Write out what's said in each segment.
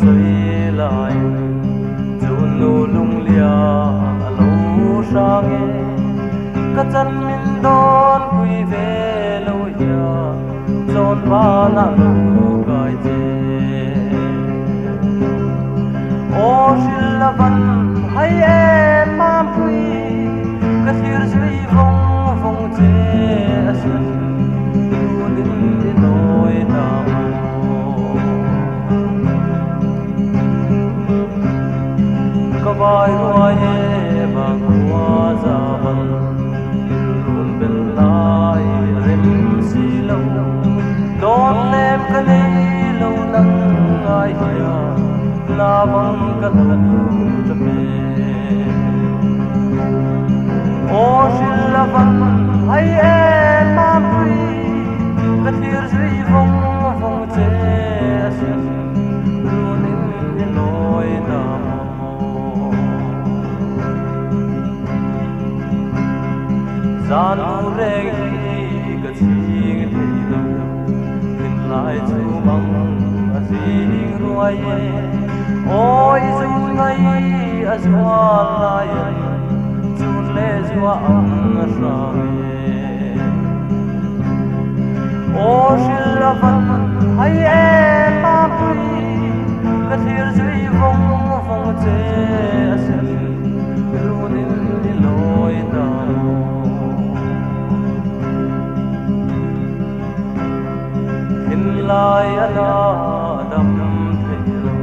soi lại dù nụ lung lia lâu sang nghe các chân min đón quy về lâu ya chọn ba na lu gai je ô xin la văn hay em mam quy các thiir suy vong vong je asin lu din di noi ta vai hoa ye bang hoa za ban run bel lai rim si lo don lem ka nei lo lang ai ya la bang ka la ta me o shil la ban ai em mam pri ka thir zui vong vong che asin run in loi ta Zanu reng ka ching thei lo tin lai chu mang a zing ruai ye oi zu ngai a zwa lai chu le zwa ang a sa ye o shil la van hai em ma pri ka thir zui vong vong che a sen runin ni loi ta lai ana dam thei lo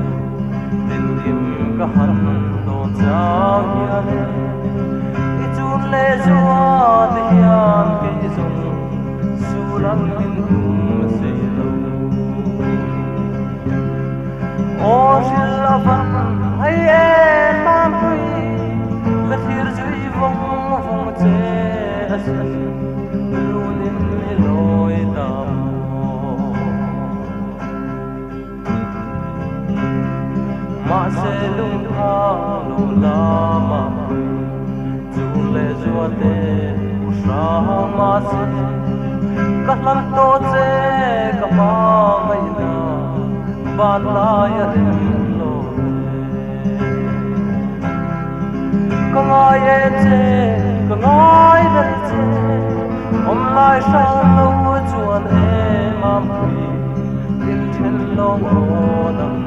tin im ka han do chang ya le I chun le zua de hian ke zung sulang min tum se lo o shil avan hai em mam pri ka thir zui vong vong che asan lunin ni loi ta ma se lung tha lo la ma chu le zua te u sa ma se ka lam to che ka ma ngai na ban la ya rim lo ka ngai e che ka ngai da che om lai sa lo chuan e ma pri tin then lo na